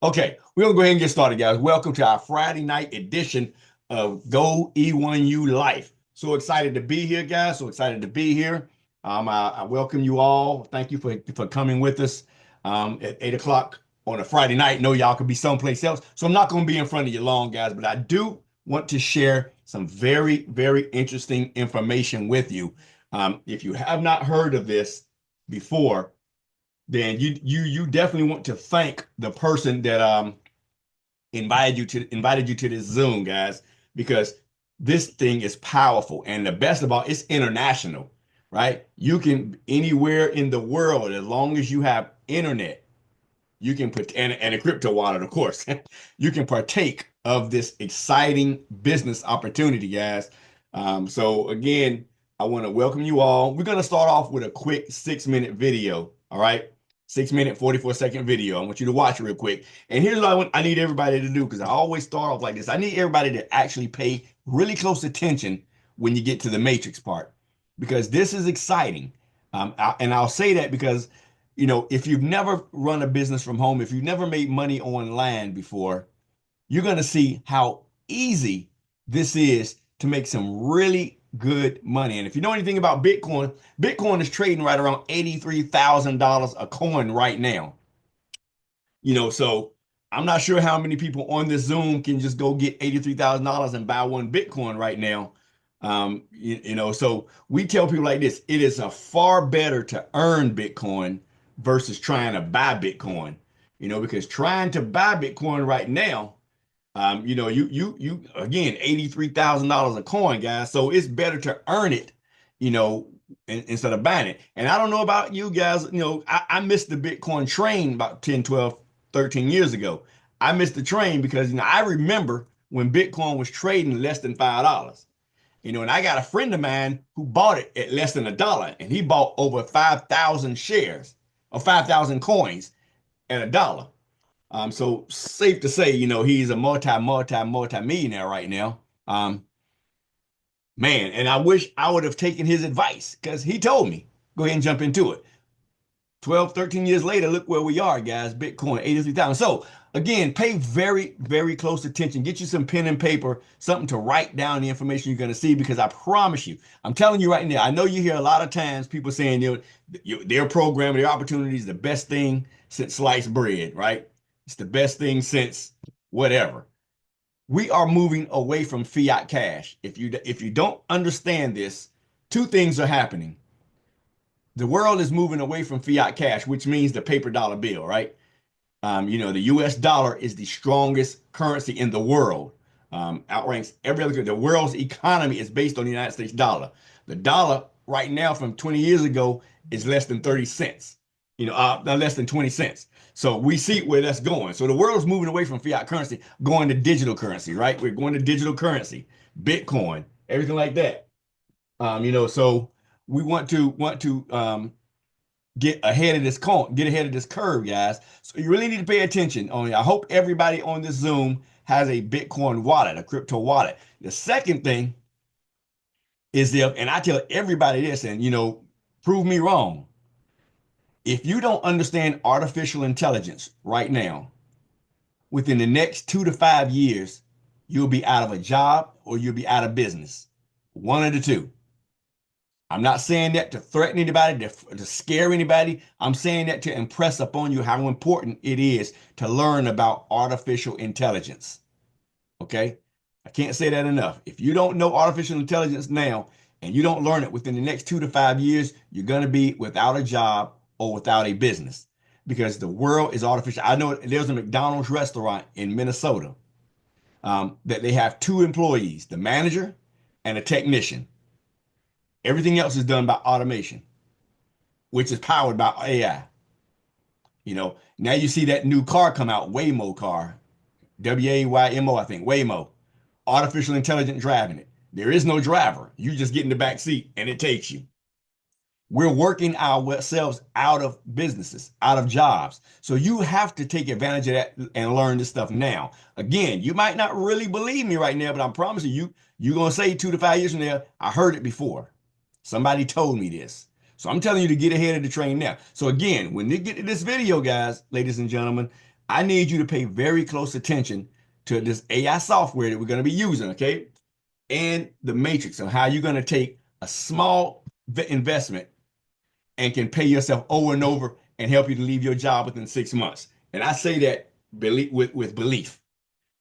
Okay, we're gonna go ahead and get started, guys. Welcome to our Friday night edition of Go E1U Life. So excited to be here, guys. So excited to be here. I welcome you all. Thank you for coming with us at 8 o'clock on a Friday night. Know y'all could be someplace else, so I'm not gonna be in front of you long, guys. But I do want to share some very, very interesting information with you. If you have not heard of this before, then you definitely want to thank the person that invited you to this Zoom, guys, because this thing is powerful. And the best of all, it's international, right? You can anywhere in the world, as long as you have internet, you can put and a crypto wallet, of course, you can partake of this exciting business opportunity, guys. So again, I want to welcome you all. We're going to start off with a quick 6-minute video. All right. 6 minute, 44-second video. I want you to watch it real quick. And here's what I need everybody to do, because I always start off like this. I need everybody to actually pay really close attention when you get to the matrix part, because this is exciting. And I'll say that because if you've never run a business from home, if you've never made money online before, you're going to see how easy this is to make some really good money. And if you know anything about Bitcoin, Bitcoin is trading right around $83,000 a coin right now. So I'm not sure how many people on this Zoom can just go get $83,000 and buy one Bitcoin right now. So we tell people like this: it is a far better to earn Bitcoin versus trying to buy Bitcoin. Because trying to buy Bitcoin right now, you again, $83,000 a coin, guys. So it's better to earn it, instead of buying it. And I don't know about you guys, I missed the Bitcoin train about 10, 12, 13 years ago. I missed the train because I remember when Bitcoin was trading less than $5. And I got a friend of mine who bought it at less than $1, and he bought over 5,000 shares or 5,000 coins at $1. So safe to say, he's a multi millionaire right now. Man, and I wish I would have taken his advice, because he told me, go ahead and jump into it. 12, 13 years later, look where we are, guys. Bitcoin, 83,000. So again, pay very, very close attention. Get you some pen and paper, something to write down the information you're going to see, because I promise you, I'm telling you right now, I know you hear a lot of times people saying, their program, their opportunity is the best thing since sliced bread, right? It's the best thing since whatever. We are moving away from fiat cash. If you don't understand this, two things are happening. The world is moving away from fiat cash, which means the paper dollar bill, right? The US dollar is the strongest currency in the world. Outranks every other country. The world's economy is based on the United States dollar. The dollar right now from 20 years ago is less than 30 cents, less than 20 cents. So we see where that's going. So the world's moving away from fiat currency, going to digital currency, right? We're going to digital currency, Bitcoin, everything like that. So we want to get ahead of get ahead of this curve, guys. So you really need to pay attention. I hope everybody on this Zoom has a Bitcoin wallet, a crypto wallet. The second thing is and I tell everybody this, and prove me wrong. If you don't understand artificial intelligence right now, within the next 2 to 5 years, you'll be out of a job or you'll be out of business. One of the two. I'm not saying that to threaten anybody, to scare anybody. I'm saying that to impress upon you how important it is to learn about artificial intelligence. Okay? I can't say that enough. If you don't know artificial intelligence now and you don't learn it within the next 2 to 5 years, you're going to be without a job or without a business, because the world is artificial. I know there's a McDonald's restaurant in Minnesota that they have two employees, the manager and a technician. Everything else is done by automation, which is powered by AI. Now you see that new car come out, Waymo car, Waymo, I think, Waymo, artificial intelligence driving it. There is no driver. You just get in the back seat and it takes you. We're working ourselves out of businesses, out of jobs. So you have to take advantage of that and learn this stuff now. Again, you might not really believe me right now, but I'm promising you're going to say 2 to 5 years from now, I heard it before. Somebody told me this. So I'm telling you to get ahead of the train now. So again, when you get to this video, guys, ladies and gentlemen, I need you to pay very close attention to this AI software that we're going to be using, okay? And the matrix of how you're going to take a small investment and can pay yourself over and over and help you to leave your job within 6 months. And I say that with belief.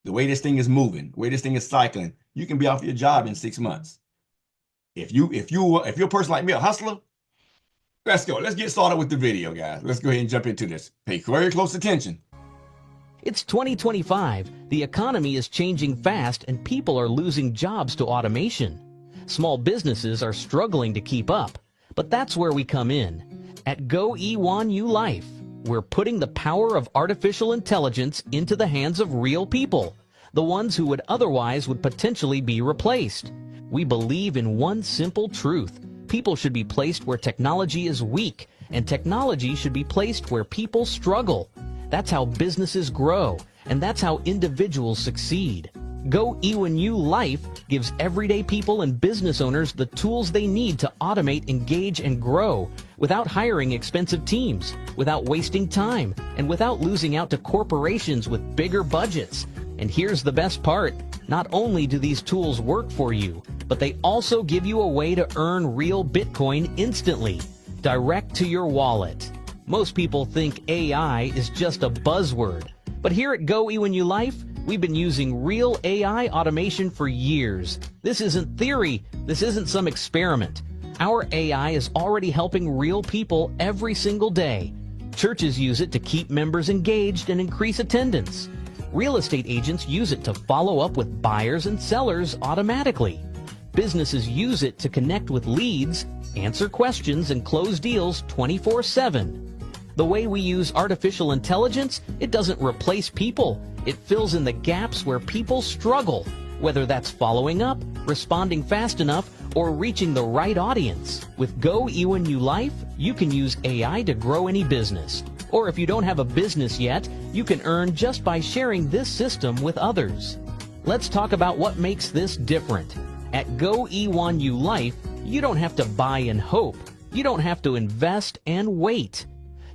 The way this thing is moving, the way this thing is cycling, you can be off your job in 6 months. If you're a person like me, a hustler, let's go. Let's get started with the video, guys. Let's go ahead and jump into this. Pay very close attention. It's 2025. The economy is changing fast and people are losing jobs to automation. Small businesses are struggling to keep up, but that's where we come in. At Go E1uLife, we're putting the power of artificial intelligence into the hands of real people, the ones who would otherwise potentially be replaced. We believe in one simple truth. People should be placed where technology is weak, and technology should be placed where people struggle. That's how businesses grow, and that's how individuals succeed. Go E1uLife gives everyday people and business owners the tools they need to automate, engage, and grow without hiring expensive teams, without wasting time, and without losing out to corporations with bigger budgets. And here's the best part. Not only do these tools work for you, but they also give you a way to earn real Bitcoin instantly, direct to your wallet. Most people think AI is just a buzzword, but here at Go E1uLife, we've been using real AI automation for years. This isn't theory. This isn't some experiment. Our AI is already helping real people every single day. Churches use it to keep members engaged and increase attendance. Real estate agents use it to follow up with buyers and sellers automatically. Businesses use it to connect with leads, answer questions, and close deals 24/7. The way we use artificial intelligence, it doesn't replace people. It fills in the gaps where people struggle, whether that's following up, responding fast enough, or reaching the right audience. With Go E1uLife, you can use AI to grow any business. Or if you don't have a business yet, you can earn just by sharing this system with others. Let's talk about what makes this different. At Go E1uLife, you don't have to buy and hope. You don't have to invest and wait.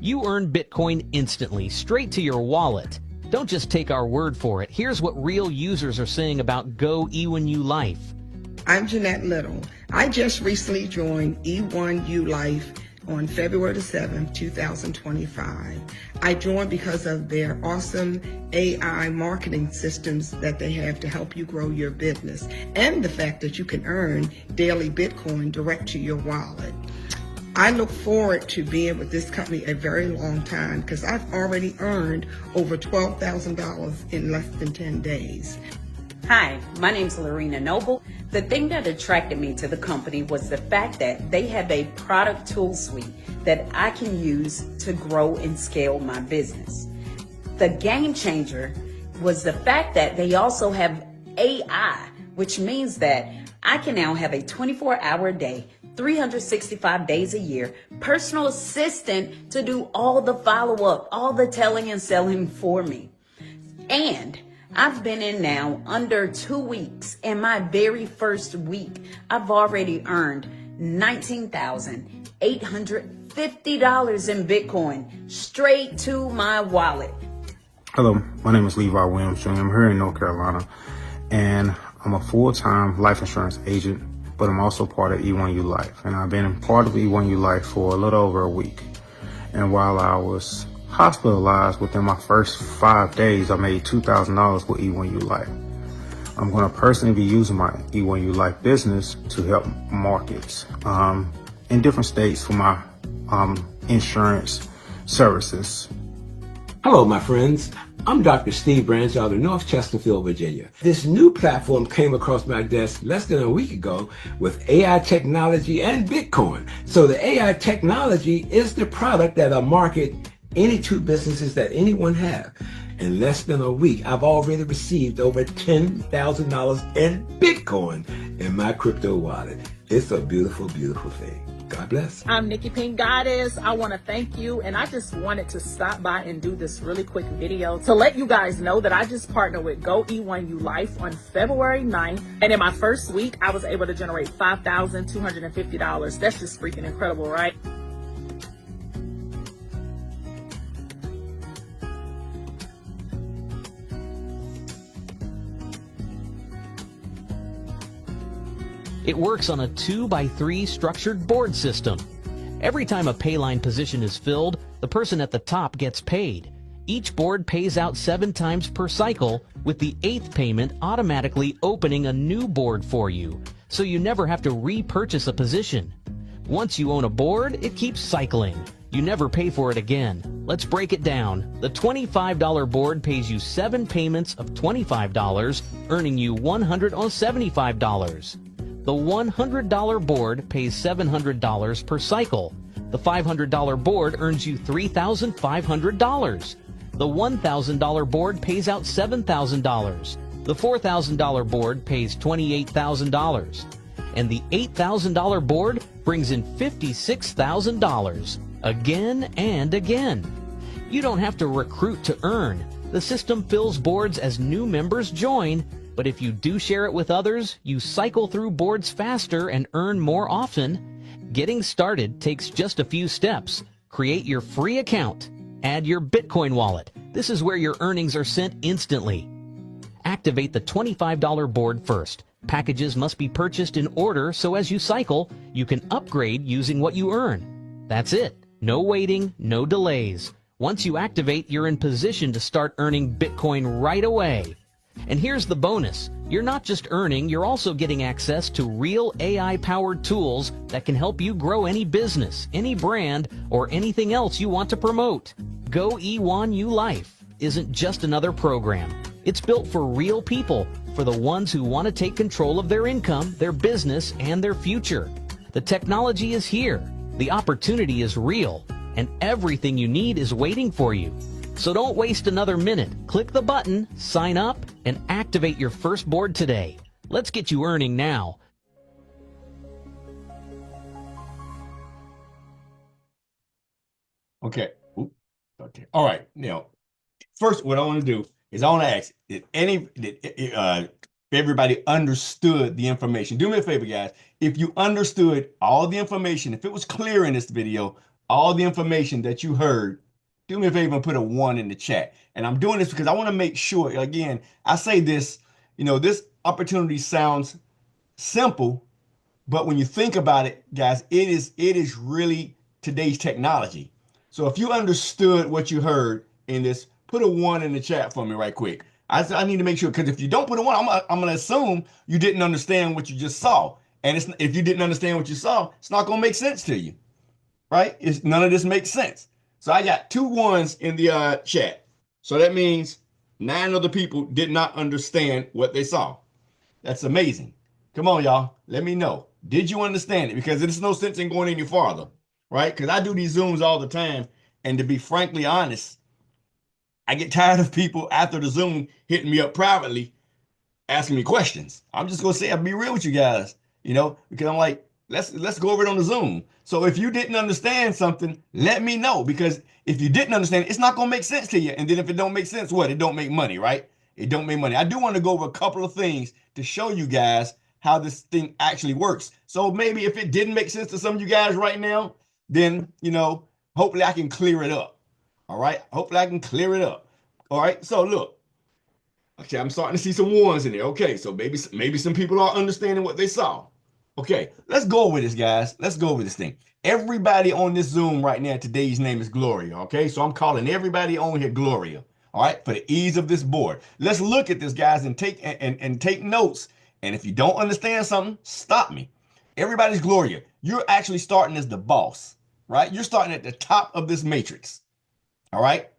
You earn Bitcoin instantly, straight to your wallet. Don't just take our word for it. Here's what real users are saying about Go E1uLife. I'm Jeanette Little. I just recently joined E1uLife on February the 7th, 2025. I joined because of their awesome AI marketing systems that they have to help you grow your business, and the fact that you can earn daily Bitcoin direct to your wallet. I look forward to being with this company a very long time because I've already earned over $12,000 in less than 10 days. Hi, my name's Lorena Noble. The thing that attracted me to the company was the fact that they have a product tool suite that I can use to grow and scale my business. The game changer was the fact that they also have AI, which means that I can now have a 24-hour day, 365 days a year, personal assistant to do all the follow-up, all the telling and selling for me. And I've been in now under 2 weeks. In my very first week, I've already earned $19,850 in Bitcoin straight to my wallet. Hello, my name is Levi Williams Jr. I'm here in North Carolina, and I'm a full-time life insurance agent, but I'm also part of E1uLife. And I've been part of E1uLife for a little over a week. And while I was hospitalized within my first 5 days, I made $2,000 with E1uLife. I'm going to personally be using my E1uLife business to help markets in different states for my insurance services. Hello, my friends. I'm Dr. Steve Branch out of North Chesterfield, Virginia. This new platform came across my desk less than a week ago with AI technology and Bitcoin. So the AI technology is the product that'll market any two businesses that anyone have. In less than a week, I've already received over $10,000 in Bitcoin in my crypto wallet. It's a beautiful, beautiful thing. God bless. I'm Nikki Pink Goddess. I want to thank you, and I just wanted to stop by and do this really quick video to let you guys know that I just partnered with Go E1uLife on February 9th, and in my first week, I was able to generate $5,250. That's just freaking incredible, right? It works on a 2x3 structured board system. Every time a payline position is filled, the person at the top gets paid. Each board pays out 7 times per cycle, with the 8th payment automatically opening a new board for you, so you never have to repurchase a position. Once you own a board, it keeps cycling. You never pay for it again. Let's break it down. The $25 board pays you 7 payments of $25, earning you $175. The $100 board pays $700 per cycle. The $500 board earns you $3,500. The $1,000 board pays out $7,000. The $4,000 board pays $28,000. And the $8,000 board brings in $56,000. Again and again. You don't have to recruit to earn. The system fills boards as new members join, but if you do share it with others, you cycle through boards faster and earn more often. Getting started takes just a few steps. Create your free account. Add your Bitcoin wallet. This is where your earnings are sent instantly. Activate the $25 board first. Packages must be purchased in order so as you cycle, you can upgrade using what you earn. That's it. No waiting, no delays. Once you activate, you're in position to start earning Bitcoin right away. And here's the bonus. You're not just earning, you're also getting access to real AI-powered tools that can help you grow any business, any brand, or anything else you want to promote. Go E1uLife isn't just another program. It's built for real people, for the ones who want to take control of their income, their business, and their future. The technology is here. The opportunity is real, and everything you need is waiting for you. So don't waste another minute. Click the button, sign up, and activate your first board today. Let's get you earning now. Okay. Okay. All right. Now, first, what I want to do is I want to ask, if everybody understood the information? Do me a favor, guys. If you understood all the information, if it was clear in this video, all the information that you heard, do me a favor and put a 1 in the chat. And I'm doing this because I want to make sure, again, I say this, this opportunity sounds simple, but when you think about it, guys, it is really today's technology. So if you understood what you heard in this, put a 1 in the chat for me right quick. I need to make sure, because if you don't put a 1, I'm going to assume you didn't understand what you just saw. And if you didn't understand what you saw, it's not going to make sense to you, right? None of this makes sense. So I got 2 1s in the chat. So that means 9 other people did not understand what they saw. That's amazing. Come on, y'all. Let me know. Did you understand it? Because there's no sense in going any farther, right? Because I do these Zooms all the time. And to be frankly honest, I get tired of people after the Zoom hitting me up privately, asking me questions. I'm just going to say, I'll be real with you guys, because I'm like, let's go over it on the Zoom. So if you didn't understand something, let me know, because if you didn't understand, it's not going to make sense to you. And then if it don't make sense, what? It don't make money, right? It don't make money. I do want to go over a couple of things to show you guys how this thing actually works. So maybe if it didn't make sense to some of you guys right now, then, hopefully I can clear it up. All right. Hopefully I can clear it up. All right. So look, okay, I'm starting to see some 1s in there. Okay. So maybe some people are understanding what they saw. Okay, let's go over this, guys. Let's go over this thing. Everybody on this Zoom right now, today's name is Gloria, okay? So I'm calling everybody on here Gloria, all right, for the ease of this board. Let's look at this, guys, and take notes. And if you don't understand something, stop me. Everybody's Gloria. You're actually starting as the boss, right? You're starting at the top of this matrix, all right?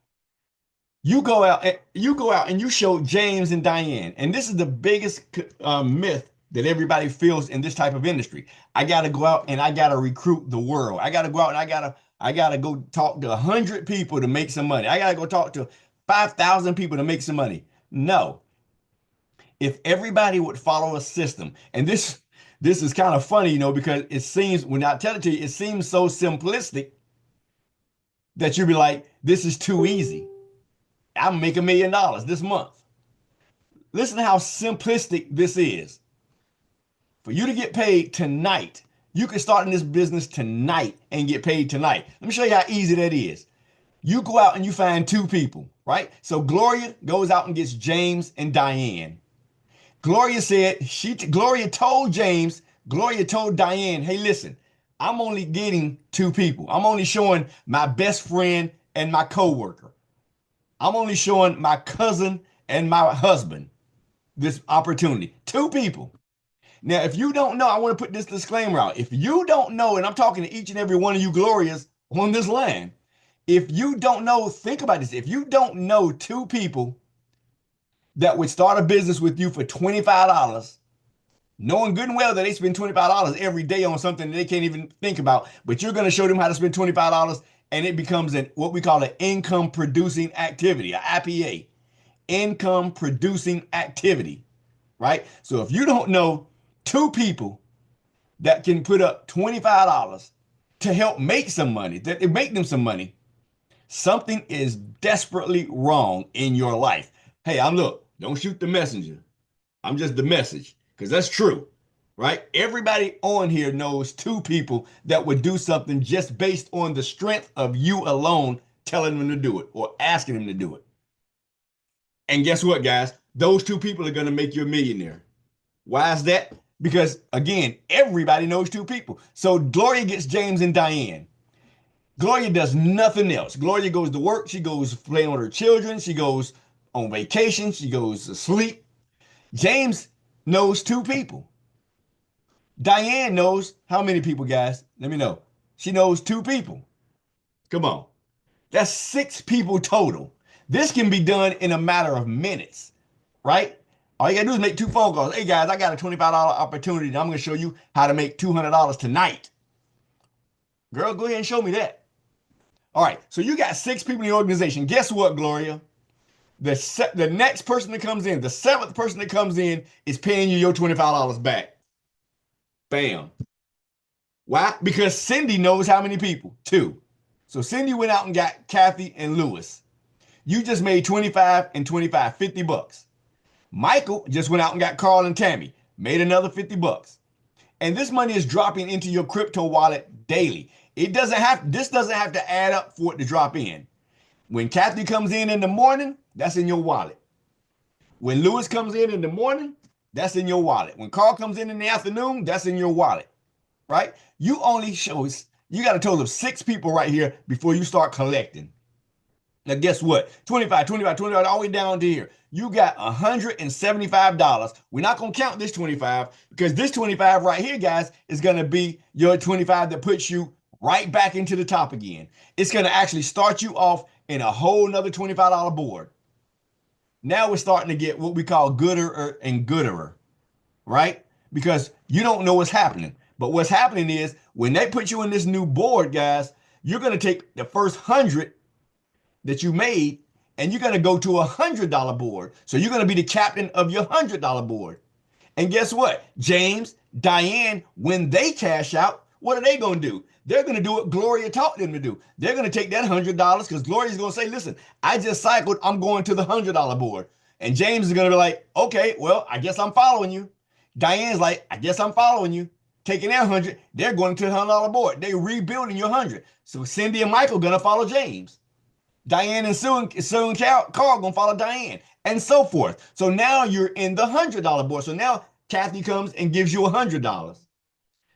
You go out and you show James and Diane, and this is the biggest myth that everybody feels in this type of industry. I got to go out and I got to recruit the world. I got to go out and I got to go talk to 100 people to make some money. I got to go talk to 5,000 people to make some money. No. If everybody would follow a system, and this is kind of funny, because it seems, when I tell it to you, it seems so simplistic that you'll be like, this is too easy. I'm gonna make $1 million this month. Listen to how simplistic this is. For you to get paid tonight, you can start in this business tonight and get paid tonight. Let me show you how easy that is. You go out and you find 2 people, right? So Gloria goes out and gets James and Diane. Gloria told James, Gloria told Diane, hey, listen, I'm only getting 2 people. I'm only showing my best friend and my coworker. I'm only showing my cousin and my husband this opportunity. 2 people. Now, if you don't know, I want to put this disclaimer out. If you don't know, and I'm talking to each and every one of you Glorias on this land, if you don't know, think about this. If you don't know 2 people that would start a business with you for $25, knowing good and well that they spend $25 every day on something that they can't even think about, but you're going to show them how to spend $25 and it becomes what we call an income producing activity, an IPA, income producing activity, right? So if you don't know 2 people that can put up $25 to help make some money, that it make them some money, something is desperately wrong in your life. Hey, look, don't shoot the messenger. I'm just the message, because that's true, right? Everybody on here knows 2 people that would do something just based on the strength of you alone telling them to do it or asking them to do it. And guess what, guys? Those 2 people are going to make you a millionaire. Why is that? Because, again, everybody knows 2 people. So Gloria gets James and Diane. Gloria does nothing else. Gloria goes to work. She goes playing with her children. She goes on vacation. She goes to sleep. James knows 2 people. Diane knows how many people, guys? Let me know. She knows 2 people. Come on. That's 6 people total. This can be done in a matter of minutes, right? All you gotta do is make 2 phone calls. Hey guys, I got a $25 opportunity and I'm gonna show you how to make $200 tonight. Girl, go ahead and show me that. All right, so you got 6 people in the organization. Guess what, Gloria? The next person that comes in, the 7th person that comes in is paying you your $25 back. Bam. Why? Because Cindy knows how many people? 2. So Cindy went out and got Kathy and Lewis. You just made 25 and 25, $50. Michael just went out and got Carl and Tammy, made another $50. And this money is dropping into your crypto wallet daily. This doesn't have to add up for it to drop in. When Kathy comes in the morning, that's in your wallet. When Lewis comes in the morning, that's in your wallet. When Carl comes in the afternoon, that's in your wallet, right? You got a total of 6 people right here before you start collecting. Now, guess what? 25, 25, 25, all the way down to here. You got $175. We're not going to count this 25 because this 25 right here, guys, is going to be your 25 that puts you right back into the top again. It's going to actually start you off in a whole nother $25 board. Now we're starting to get what we call gooder and gooderer, right? Because you don't know what's happening. But what's happening is when they put you in this new board, guys, you're going to take the first 100 that you made and you're going to go to a $100 board. So you're going to be the captain of your $100 board. And guess what? James, Diane, when they cash out, what are they going to do? They're going to do what Gloria taught them to do. They're going to take that $100 because Gloria's going to say, listen, I just cycled. I'm going to the $100 board. And James is going to be like, okay, well, I guess I'm following you. Diane's like, I guess I'm following you. Taking their 100, they're going to the $100 board. They're rebuilding your 100. So Cindy and Michael going to follow James. Diane and Sue and Carl going to follow Diane, and so forth. So now you're in the $100 board. So now Kathy comes and gives you $100.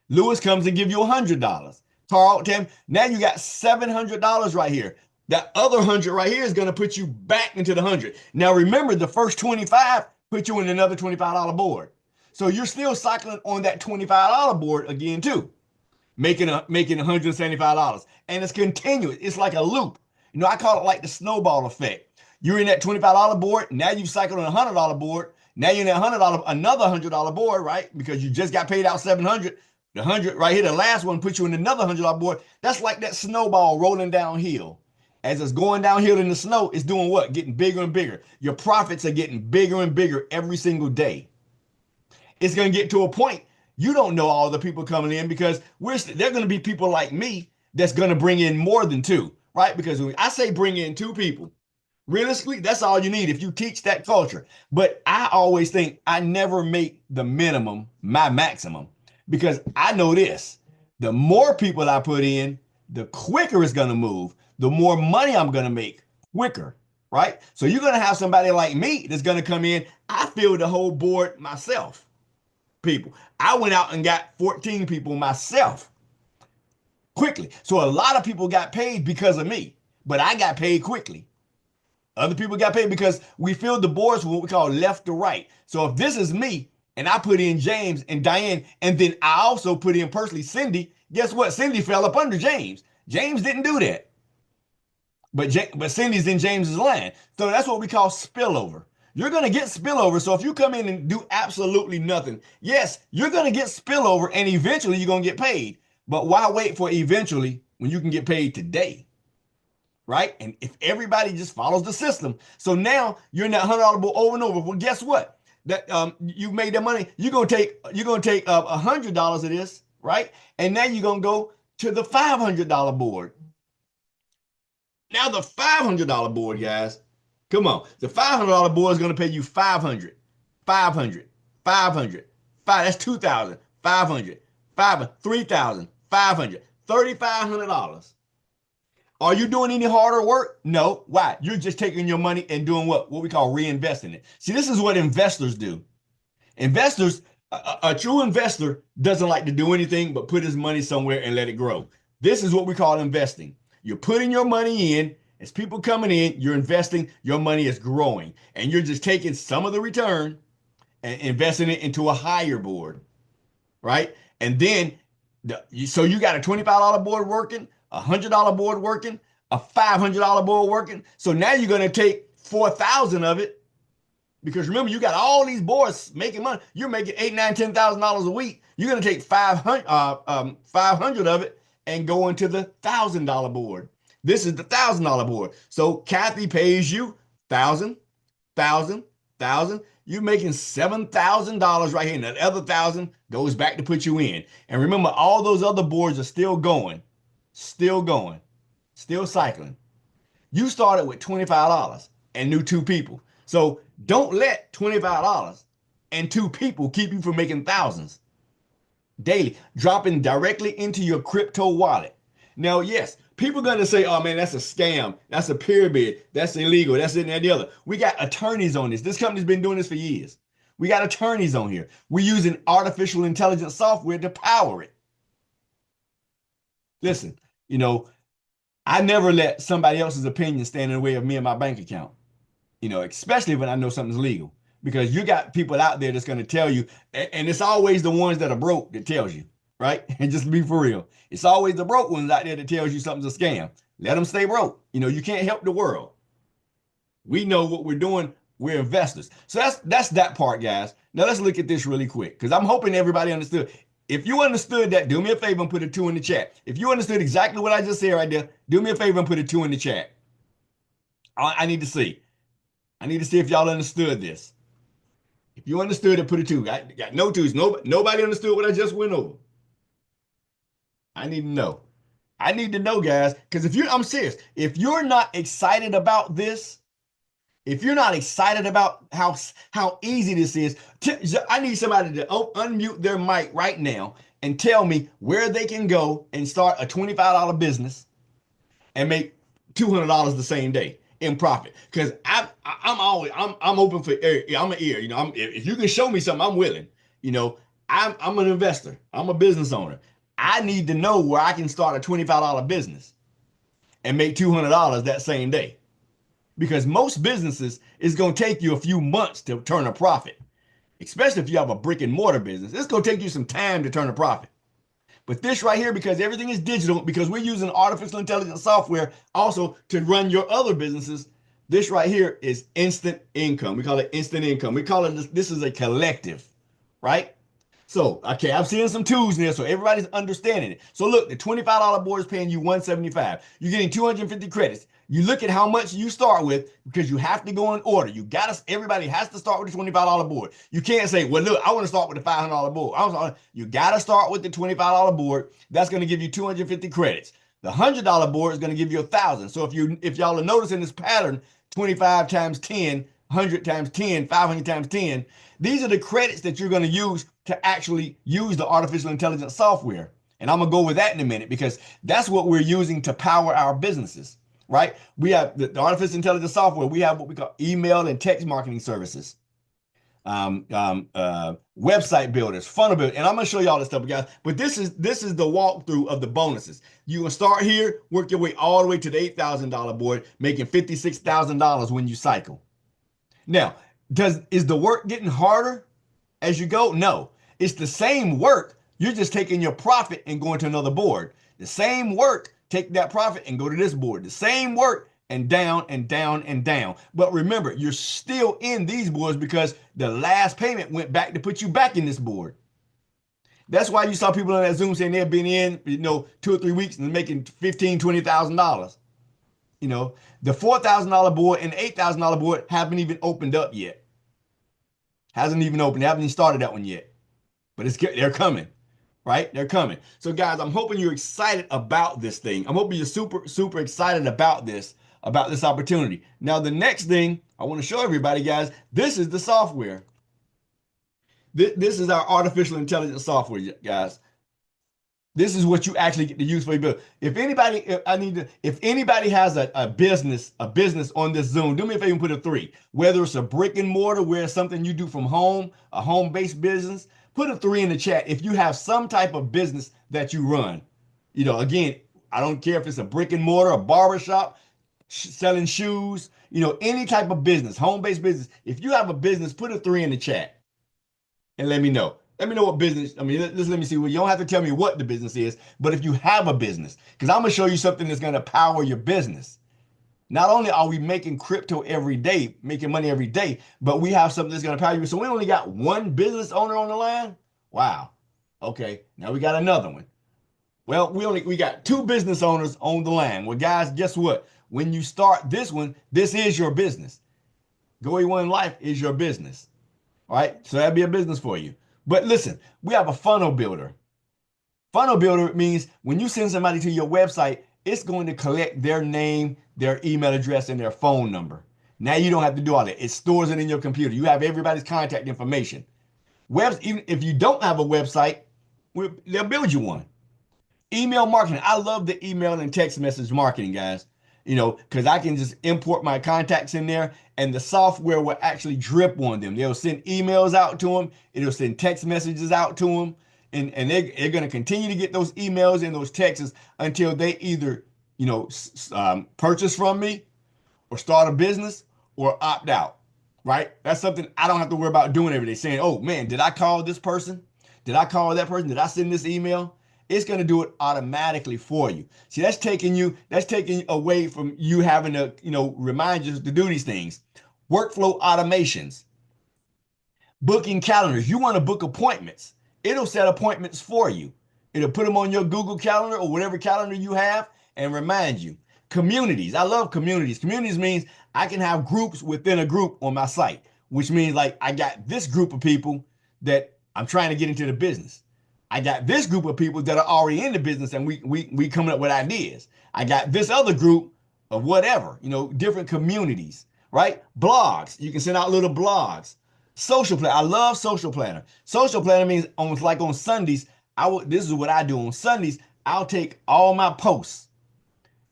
Lewis comes and gives you $100. Carl, Tim, now you got $700 right here. That other 100 right here is going to put you back into the 100. Now remember, the first 25 put you in another $25 board. So you're still cycling on that $25 board again too, making $175. And it's continuous. It's like a loop. You know, I call it like the snowball effect. You're in that $25 board. Now you've cycled on a $100 board. Now you're in that another $100 board, right? Because you just got paid out $700. The 100 right here, the last one puts you in another $100 board. That's like that snowball rolling downhill. As it's going downhill in the snow, it's doing what? Getting bigger and bigger. Your profits are getting bigger and bigger every single day. It's going to get to a point you don't know all the people coming in because they're going to be people like me that's going to bring in more than 2, right? Because when I say bring in 2 people, realistically, that's all you need if you teach that culture. But I always think I never make the minimum my maximum because I know this. The more people I put in, the quicker it's going to move. The more money I'm going to make quicker, right? So you're going to have somebody like me that's going to come in. I fill the whole board myself. people. I went out and got 14 people myself quickly. So a lot of people got paid because of me, but I got paid quickly. Other people got paid because we filled the boards with what we call left to right. So if this is me and I put in James and Diane, and then I also put in personally Cindy, guess what? Cindy fell up under James. James didn't do that. But Cindy's in James's line. So that's what we call spillover. You're going to get spillover. So if you come in and do absolutely nothing, yes, you're going to get spillover and eventually you're going to get paid. But why wait for eventually when you can get paid today? Right? And if everybody just follows the system. So now you're in that $100 board over and over. Well, guess what? That you made that money. You're gonna take $100 of this, right? And now you're gonna go to the $500 board. Now the $500 board, guys. Come on. The $500 board is gonna pay you 500, 500, 500, 5. That's 2,000, 500, 500, 3,000, 500, $3,500. Are you doing any harder work? No. Why? You're just taking your money and doing what we call reinvesting it. See, this is what investors do. Investors, a true investor doesn't like to do anything but put his money somewhere and let it grow. This is what we call investing. You're putting your money in. As people coming in, you're investing. Your money is growing. And you're just taking some of the return and investing it into a higher board, right? And then, so you got a $25 board working, a $100 board working, a $500 board working. So now you're going to take 4,000 of it, because remember, you got all these boards making money. You're making $8,000, $9,000, $10,000 a week. You're going to take 500 of it and go into the $1,000 board. This is the $1,000 board. So Kathy pays you $1,000, $1,000, $1,000. You're making $7,000 right here. And that other $1,000 goes back to put you in. And remember, all those other boards are still going. Still going, still cycling. You started with $25 and knew 2 people. So don't let $25 and 2 people keep you from making thousands daily, dropping directly into your crypto wallet. Now, yes, people are going to say, oh man, that's a scam. That's a pyramid. That's illegal. That's it and that, the other. We got attorneys on this. This company's been doing this for years. We got attorneys on here. We're using artificial intelligence software to power it. Listen, you know, I never let somebody else's opinion stand in the way of me and my bank account, you know, especially when I know something's legal, because you got people out there that's going to tell you, and it's always the ones that are broke that tells you, right? And just be for real. It's always the broke ones out there that tells you something's a scam. Let them stay broke. You know, you can't help the world. We know what we're doing. We're investors. So that's that part, guys. Now let's look at this really quick, because I'm hoping everybody understood. If you understood that, do me a favor and put a 2 in the chat. If you understood exactly what I just said right there, do me a favor and put a 2 in the chat. I need to see. I need to see if y'all understood this. If you understood it, put a 2. I got no 2s. Nobody understood what I just went over. I need to know. I need to know, guys, because I'm serious. If you're not excited about this, if you're not excited about how easy this is, I need somebody to unmute their mic right now and tell me where they can go and start a $25 business and make $200 the same day in profit. Because I'm open for I'm an ear. You know, if you can show me something, I'm willing. You know, I'm an investor. I'm a business owner. I need to know where I can start a $25 business and make $200 that same day. Because most businesses, it's going to take you a few months to turn a profit, especially if you have a brick and mortar business. It's going to take you some time to turn a profit. But this right here, because everything is digital, because we're using artificial intelligence software also to run your other businesses, this right here is instant income. We call it instant income. We call it, this is a collective, right? So, okay, I'm seeing some 2s in there, so everybody's understanding it. So look, the $25 board is paying you $175. You're getting 250 credits. You look at how much you start with, because you have to go in order. Everybody has to start with the $25 board. You can't say, well, look, I want to start with the $500 board. You got to start with the $25 board. That's going to give you 250 credits. The $100 board is going to give you 1,000. So if y'all are noticing this pattern, 25 times 10, 100 times 10, 500 times 10, these are the credits that you're going to use to actually use the artificial intelligence software. And I'm going to go with that in a minute, because that's what we're using to power our businesses. Right? We have the artificial intelligence software. We have what we call email and text marketing services. website builders, funnel builders, and I'm gonna show you all this stuff, guys. But this is the walkthrough of the bonuses. You can start here, work your way all the way to the $8,000 board, making $56,000 when you cycle. Now, is the work getting harder as you go? No, it's the same work. You're just taking your profit and going to another board. The same work, take that profit and go to this board. The same work, and down and down and down. But remember, you're still in these boards because the last payment went back to put you back in this board. That's why you saw people on that Zoom saying they've been in, 2 or 3 weeks and making $15,000, $20,000. The $4,000 board and the $8,000 board haven't even opened up yet. Hasn't even opened. They haven't even started that one yet. But they're coming, right? They're coming. So guys, I'm hoping you're excited about this thing. I'm hoping you're super, super excited about this opportunity. Now, the next thing I want to show everybody, guys, this is the software. This is our artificial intelligence software, guys. This is what you actually get to use for your business. If anybody has a business on this Zoom, do me a favor and put a 3. Whether it's a brick and mortar, where it's something you do from home, a home-based business, put a 3 in the chat. If you have some type of business that you run, again, I don't care if it's a brick and mortar, a barbershop, selling shoes, any type of business, home-based business. If you have a business, put a 3 in the chat and let me know. Let me know what business. Let me see. Well, you don't have to tell me what the business is, but if you have a business, because I'm going to show you something that's going to power your business. Not only are we making crypto every day, making money every day, but we have something that's going to power you. So we only got one business owner on the line. Wow. Okay. Now we got another one. Well, we got 2 business owners on the line. Well, guys, guess what? When you start this one, this is your business. Go E1uLife is your business. All right. So that'd be a business for you. But listen, we have a funnel builder. Funnel builder means when you send somebody to your website, it's going to collect their name, their email address, and their phone number. Now you don't have to do all that. It stores it in your computer. You have everybody's contact information. Even if you don't have a website, they'll build you one. Email marketing. I love the email and text message marketing, guys. Because I can just import my contacts in there and the software will actually drip on them. They'll send emails out to them. It'll send text messages out to them. And they're going to continue to get those emails and those texts until they either, purchase from me or start a business or opt out, right? That's something I don't have to worry about doing every day, saying, oh man, did I call this person? Did I call that person? Did I send this email? It's going to do it automatically for you. See, that's taking away from you having to, remind you to do these things. Workflow automations, booking calendars. You want to book appointments. It'll set appointments for you. It'll put them on your Google Calendar or whatever calendar you have and remind you. Communities. I love communities. Communities means I can have groups within a group on my site, which means like I got this group of people that I'm trying to get into the business. I got this group of people that are already in the business and we coming up with ideas. I got this other group of whatever, different communities, right? Blogs. You can send out little blogs. Social planner. I love social planner. Social planner means almost like on Sundays, this is what I do on Sundays. I'll take all my posts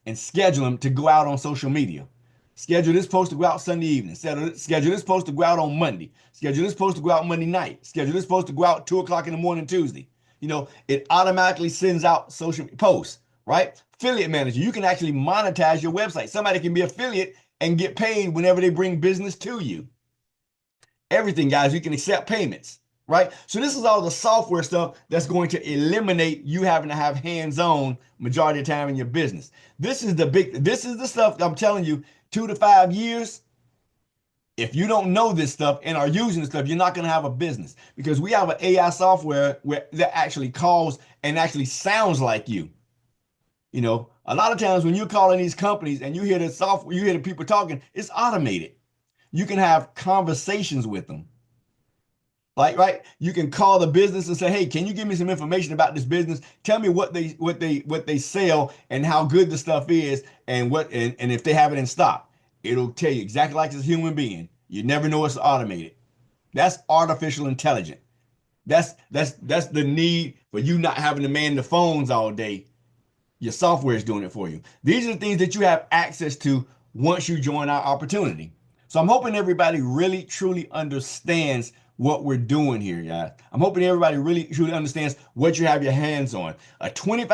and schedule them to go out on social media. Schedule this post to go out Sunday evening. Schedule this post to go out on Monday. Schedule this post to go out Monday night. Schedule this post to go out 2 o'clock in the morning Tuesday. It automatically sends out social posts, right? Affiliate manager. You can actually monetize your website. Somebody can be affiliate and get paid whenever they bring business to you. Everything, guys, you can accept payments, right? So this is all the software stuff that's going to eliminate you having to have hands-on majority of the time in your business. This is the stuff that I'm telling you, 2 to 5 years. If you don't know this stuff and are using this stuff, you're not going to have a business, because we have an AI software that actually calls and actually sounds like you. A lot of times when you're calling these companies and you hear the software, you hear the people talking, it's automated. You can have conversations with them. Right? You can call the business and say, hey, can you give me some information about this business? Tell me what they sell and how good the stuff is and if they have it in stock. It'll tell you exactly like this human being. You never know it's automated. That's artificial intelligence. That's the need for you not having to man the phones all day. Your software is doing it for you. These are the things that you have access to once you join our opportunity. So I'm hoping everybody really, truly understands what we're doing here, guys. I'm hoping everybody really truly understands what you have your hands on. A $25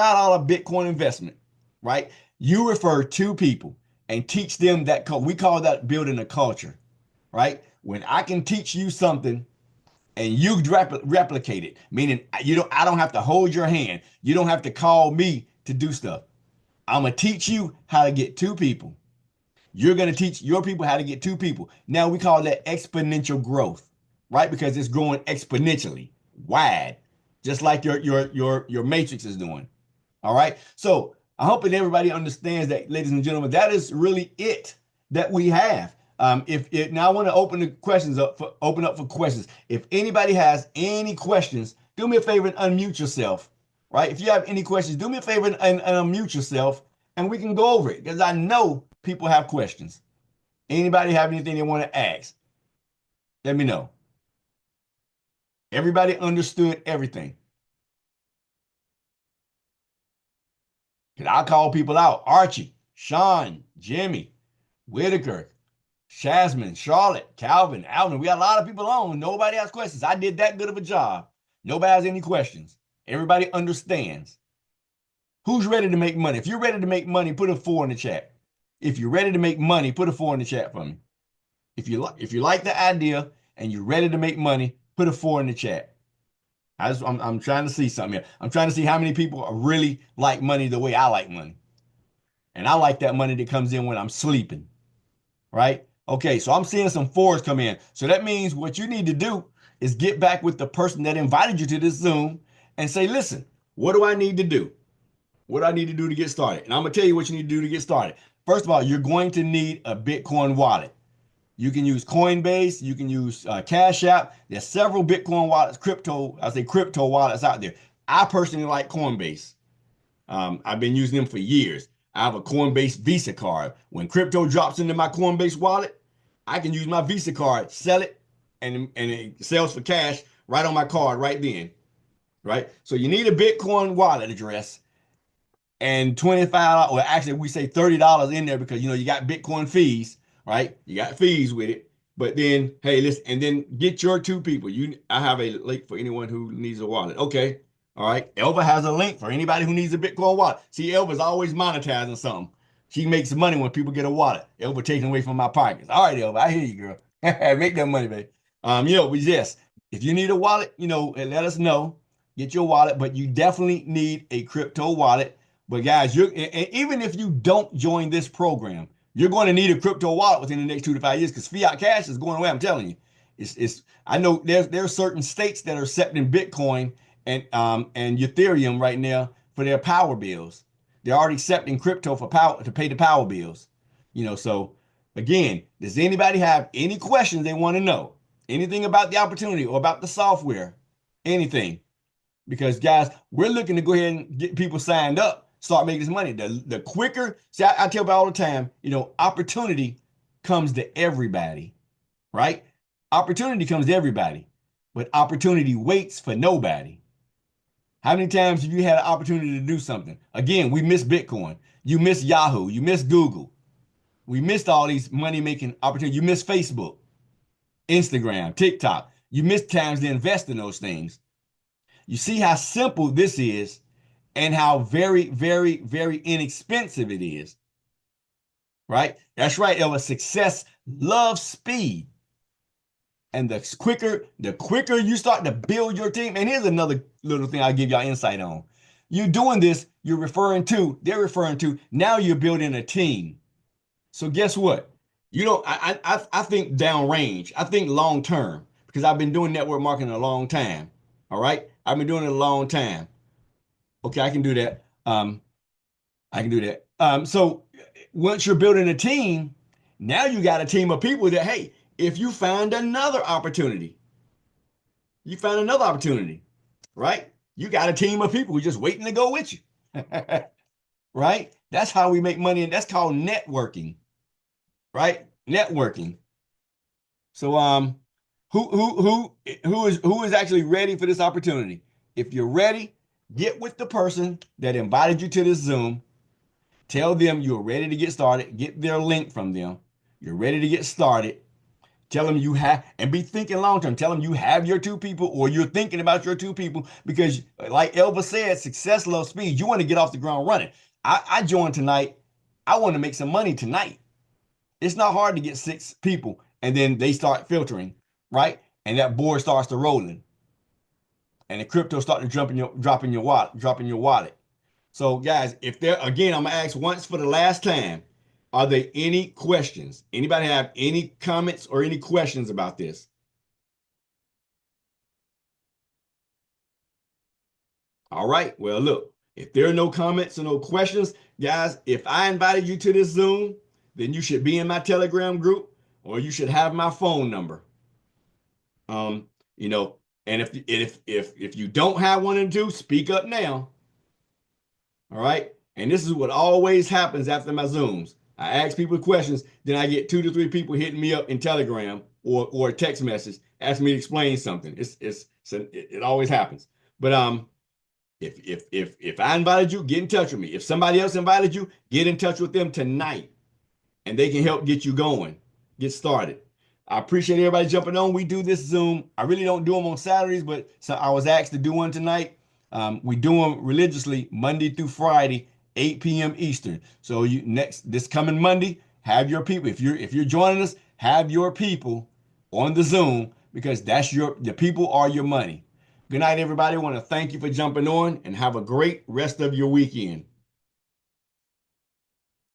Bitcoin investment, right? You refer two people and teach them that we call that building a culture, right? When I can teach you something and you replicate it, meaning I don't have to hold your hand. You don't have to call me to do stuff. I'm gonna teach you how to get two people. You're gonna teach your people how to get two people. Now we call that exponential growth, right? Because it's growing exponentially wide, just like your matrix is doing. All right. So I hope that everybody understands that, ladies and gentlemen, that is really it that we have. If now I want to open up for questions. If anybody has any questions, do me a favor and unmute yourself. Right? If you have any questions, do me a favor and unmute yourself, and we can go over it because I know people have questions. Anybody have anything they want to ask? Let me know. Everybody understood everything. Because I call people out. Archie, Sean, Jimmy, Whitaker, Shasman, Charlotte, Calvin, Alvin. We got a lot of people on. Nobody has questions. I did that good of a job. Nobody has any questions. Everybody understands. Who's ready to make money? If you're ready to make money, put a 4 in the chat. If you're ready to make money, put a 4 in the chat for me. If you like the idea and you're ready to make money, put a 4 in the chat. I'm trying to see something here. I'm trying to see how many people really like money the way I like money. And I like that money that comes in when I'm sleeping. Right? Okay, so I'm seeing some 4s come in. So that means what you need to do is get back with the person that invited you to this Zoom and say, listen, what do I need to do? What do I need to do to get started? And I'm going to tell you what you need to do to get started. First of all, you're going to need a Bitcoin wallet. You can use Coinbase. You can use Cash App. There's several Bitcoin wallets, crypto wallets out there. I personally like Coinbase. I've been using them for years. I have a Coinbase Visa card. When crypto drops into my Coinbase wallet, I can use my Visa card, sell it, and it sells for cash right on my card right then. Right? So you need a Bitcoin wallet address and $25, or actually we say $30 in there because you got Bitcoin fees, right? You got fees with it. But then, hey, listen, and then get your two people. I have a link for anyone who needs a wallet. Okay. All right. Elva has a link for anybody who needs a Bitcoin wallet. See, Elva's always monetizing something. She makes money when people get a wallet. Elva taking away from my pockets. All right, Elva, I hear you, girl. Make that money, baby. Yes, if you need a wallet, let us know. Get your wallet, but you definitely need a crypto wallet. But guys, even if you don't join this program, you're going to need a crypto wallet within the next 2 to 5 years because fiat cash is going away. I'm telling you, I know there are certain states that are accepting Bitcoin and Ethereum right now for their power bills. They're already accepting crypto for power to pay the power bills. So again, does anybody have any questions they want to know? Anything about the opportunity or about the software? Anything? Because guys, we're looking to go ahead and get people signed up, start making this money. The quicker, see, I tell people all the time, opportunity comes to everybody, right? Opportunity comes to everybody, but opportunity waits for nobody. How many times have you had an opportunity to do something? Again, we miss Bitcoin. You miss Yahoo. You miss Google. We missed all these money-making opportunities. You miss Facebook, Instagram, TikTok. You missed times to invest in those things. You see how simple this is and how very, very, very inexpensive it is, right? That's right, Ella. Success loves speed. And the quicker you start to build your team, and here's another little thing I'll give y'all insight on. You're doing this, they're referring to, now you're building a team. So guess what? I think downrange. I think long term because I've been doing network marketing a long time. All right. I've been doing it a long time. Okay. I can do that. So once you're building a team, now you got a team of people that, hey, if you find another opportunity, right? You got a team of people who's just waiting to go with you. Right? That's how we make money. And that's called networking. Right? Networking. So who is actually ready for this opportunity? If you're ready, get with the person that invited you to this Zoom. Tell them you're ready to get started. Get their link from them. You're ready to get started. Tell them you have, and be thinking long term. Tell them you have your 2 people, or you're thinking about your 2 people, because like Elva said, success loves speed. You want to get off the ground running. I joined tonight. I want to make some money tonight. It's not hard to get 6 people, and then they start filtering, right? And that board starts to rolling, and the crypto start to drop in your wallet. So guys, if there, again, I'm gonna ask once for the last time, are there any questions? Anybody have any comments or any questions about this? All right, well, look, if there are no comments or no questions, guys, if I invited you to this Zoom, then you should be in my Telegram group, or you should have my phone number. You know, and if you don't have one and 2, speak up now. All right. And this is what always happens after my Zooms. I ask people questions, then I get 2 to 3 people hitting me up in Telegram or a text message, asking me to explain something. It always happens. But if I invited you, get in touch with me. If somebody else invited you, get in touch with them tonight, and they can help get you going, get started. I appreciate everybody jumping on. We do this Zoom. I really don't do them on Saturdays, but so I was asked to do one tonight. We do them religiously Monday through Friday, 8 p.m. Eastern. So this coming Monday, have your people. If you're joining us, have your people on the Zoom, because the people are your money. Good night, everybody. I want to thank you for jumping on, and have a great rest of your weekend.